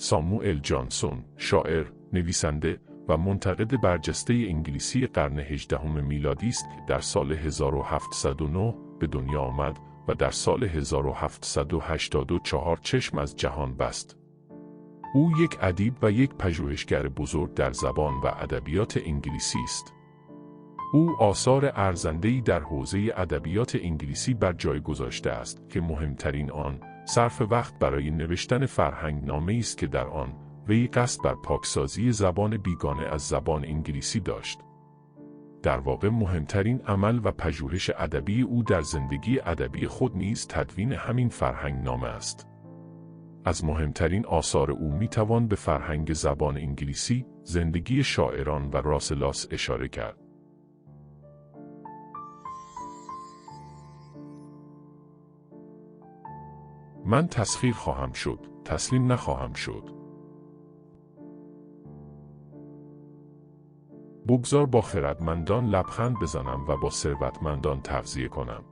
ساموئل جانسون، شاعر، نویسنده و منتقد برجسته انگلیسی قرن 18 میلادی است که در سال 1709 به دنیا آمد و در سال 1784 چشم از جهان بست. او یک ادیب و یک پژوهشگر بزرگ در زبان و ادبیات انگلیسی است. او آثار ارزنده‌ای در حوزه ادبیات انگلیسی بر جای گذاشته است که مهمترین آن صرف وقت برای نوشتن فرهنگنامه‌ای است که در آن وی قصد بر پاکسازی زبان بیگانه از زبان انگلیسی داشت. در واقع مهمترین عمل و پژوهش ادبی او در زندگی ادبی خود نیز تدوین همین فرهنگنامه است. از مهمترین آثار او میتوان به فرهنگ زبان انگلیسی، زندگی شاعران و راسلاس اشاره کرد. من تسخیر خواهم شد، تسلیم نخواهم شد. بگذار با خردمندان لبخند بزنم و با ثروتمندان تغذیه کنم.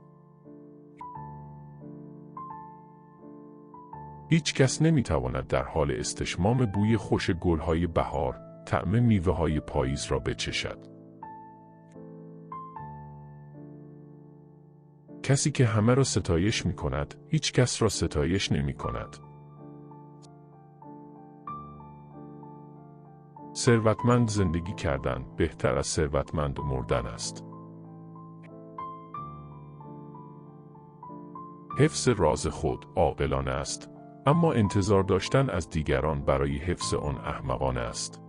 هیچ کس نمیتواند در حال استشمام بوی خوش گلهای بهار، طعم میوه‌های پاییز را بچشد. کسی که همه را ستایش می‌کند، هیچ کس را ستایش نمی‌کند. ثروتمند زندگی کردن بهتر از ثروتمند مردن است. حفظ راز خود عاقلانه است، اما انتظار داشتن از دیگران برای حفظ آن احمقانه است.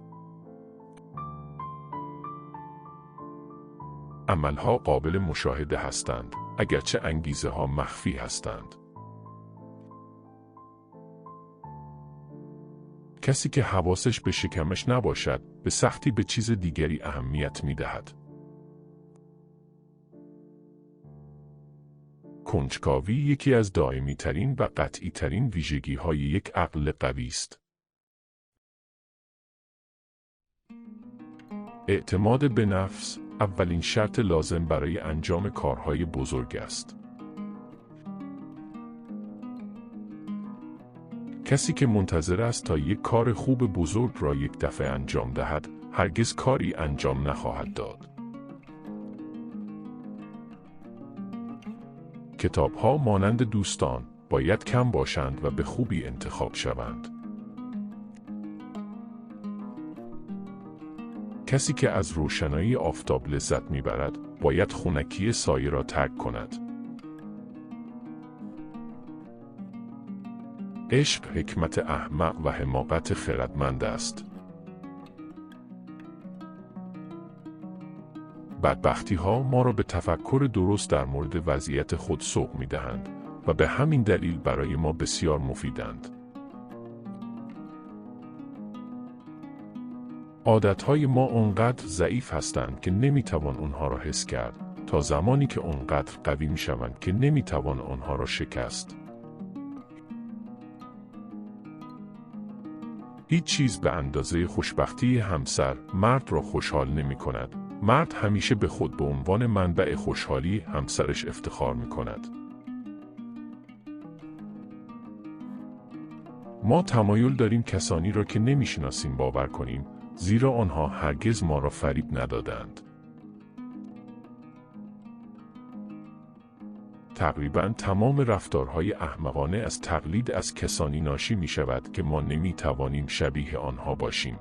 عملها قابل مشاهده هستند، اگرچه انگیزه ها مخفی هستند. کسی که حواسش به شکمش نباشد، به سختی به چیز دیگری اهمیت می دهد. کنجکاوی یکی از دائمی ترین و قطعی ترین ویژگی های یک عقل قوی است. اعتماد به نفس اولین شرط لازم برای انجام کارهای بزرگ است. کسی که منتظر است تا یک کار خوب بزرگ را یک دفعه انجام دهد، هرگز کاری انجام نخواهد داد. کتاب‌ها مانند دوستان باید کم باشند و به خوبی انتخاب شوند. کسی که از روشنایی آفتاب لذت می‌برد، باید خنکی سایه را ترک کند. عشق حکمت احمق و حماقت خردمند است. بدبختی‌ها ما را به تفکر درست در مورد وضعیت خود سوق می‌دهند و به همین دلیل برای ما بسیار مفیدند. عادتهای ما اونقدر ضعیف هستند که نمیتوان اونها را حس کرد تا زمانی که اونقدر قوی میشوند که نمیتوان آنها را شکست. هیچ چیز به اندازه خوشبختی همسر مرد را خوشحال نمی کند. مرد همیشه به خود به عنوان منبع خوشحالی همسرش افتخار می کند. ما تمایل داریم کسانی را که نمیشناسیم باور کنیم، زیرا آنها هرگز ما را فریب ندادند. تقریباً تمام رفتارهای احمقانه از تقلید از کسانی ناشی می شود که ما نمی توانیم شبیه آنها باشیم.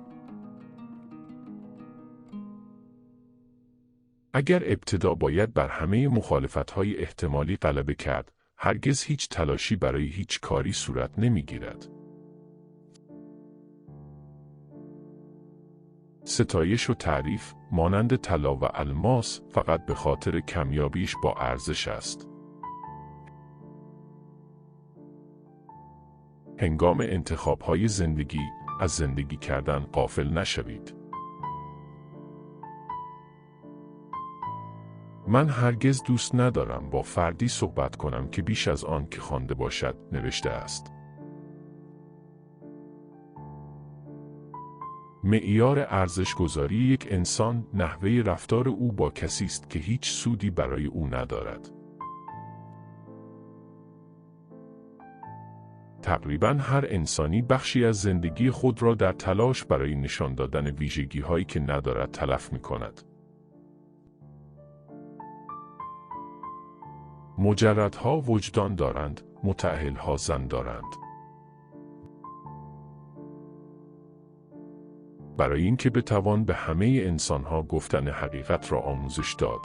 اگر ابتدا باید بر همه مخالفت‌های احتمالی غلبه کرد، هرگز هیچ تلاشی برای هیچ کاری صورت نمی گیرد. ستایش و تعریف مانند طلا و الماس فقط به خاطر کمیابیش با ارزش است. هنگام انتخاب‌های زندگی، از زندگی کردن غافل نشوید. من هرگز دوست ندارم با فردی صحبت کنم که بیش از آن که خوانده باشد نوشته است. معیار ارزش‌گذاری یک انسان نحوه رفتار او با کسی است که هیچ سودی برای او ندارد. تقریباً هر انسانی بخشی از زندگی خود را در تلاش برای نشان دادن ویژگی‌هایی که ندارد تلف می‌کند. مجردها وجدان دارند، متأهل‌ها زن دارند. برای اینکه بتوان به همه انسان‌ها گفتن حقیقت را آموزش داد،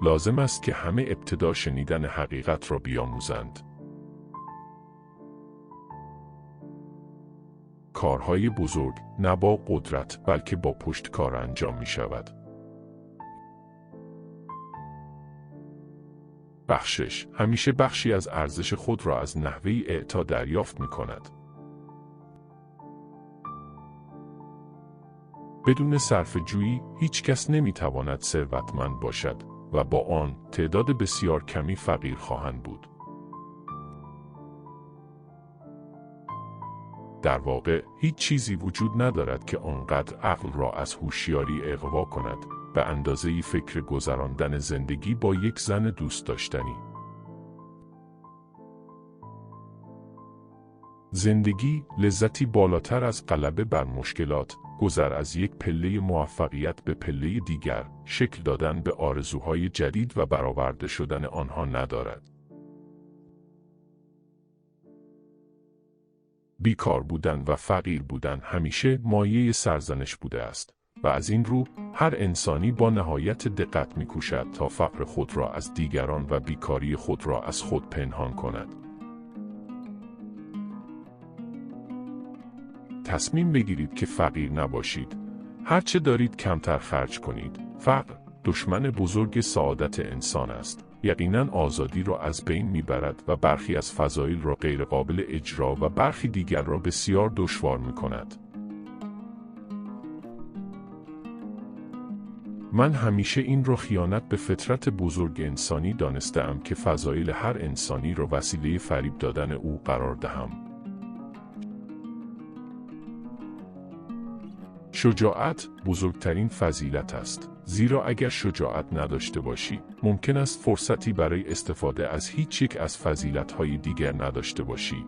لازم است که همه ابتدا شنیدن حقیقت را بیاموزند. کارهای بزرگ نه با قدرت بلکه با پشتکار انجام می شود. بخشش همیشه بخشی از ارزش خود را از نحوه اعطا دریافت می کند. بدون صرفه‌جویی هیچ کس نمی تواند ثروتمند باشد و با آن تعداد بسیار کمی فقیر خواهند بود. در واقع هیچ چیزی وجود ندارد که آنقدر عقل را از هوشیاری اغوا کند به اندازه‌ای فکر گذراندن زندگی با یک زن دوست داشتنی. زندگی لذتی بالاتر از غلبه بر مشکلات، گذر از یک پله موفقیت به پله دیگر، شکل دادن به آرزوهای جدید و برآورده شدن آنها ندارد. بیکار بودن و فقیر بودن همیشه مایه سرزنش بوده است و از این رو هر انسانی با نهایت دقت می‌کوشد تا فقر خود را از دیگران و بیکاری خود را از خود پنهان کند. تصمیم بگیرید که فقیر نباشید. هرچه دارید کمتر خرج کنید. فقر دشمن بزرگ سعادت انسان است. یقیناً آزادی را از بین میبرد و برخی از فضایل را غیرقابل اجرا و برخی دیگر را بسیار دشوار میکند. من همیشه این را خیانت به فطرت بزرگ انسانی دانسته‌ام که فضایل هر انسانی را وسیله فریب دادن او قرار دهم. شجاعت بزرگترین فضیلت است، زیرا اگر شجاعت نداشته باشی، ممکن است فرصتی برای استفاده از هیچ یک از فضیلت‌های دیگر نداشته باشی.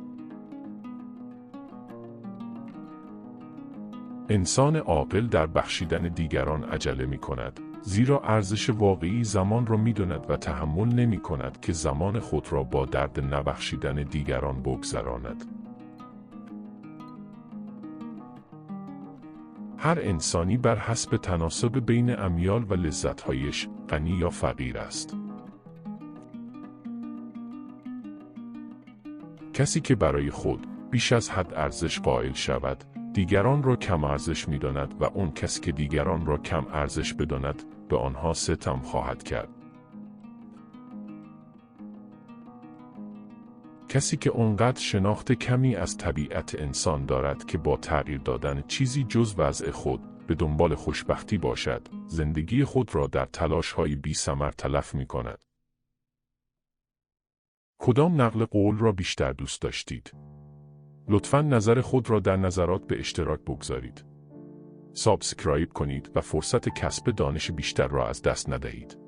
انسان عاقل در بخشیدن دیگران عجله می‌کند، زیرا ارزش واقعی زمان را می‌داند و تحمل نمی‌کند که زمان خود را با درد نبخشیدن دیگران بگذراند. هر انسانی بر حسب تناسب بین امیال و لذت‌هایش غنی یا فقیر است. کسی که برای خود بیش از حد ارزش قائل شود، دیگران را کم ارزش می‌داند و اون کسی که دیگران را کم ارزش بداند، به آنها ستم خواهد کرد. کسی که آنقدر شناخت کمی از طبیعت انسان دارد که با تغییر دادن چیزی جز وضع خود به دنبال خوشبختی باشد، زندگی خود را در تلاش‌های بی‌ثمر تلف می‌کند. کدام نقل قول را بیشتر دوست داشتید؟ لطفاً نظر خود را در نظرات به اشتراک بگذارید. سابسکرایب کنید و فرصت کسب دانش بیشتر را از دست ندهید.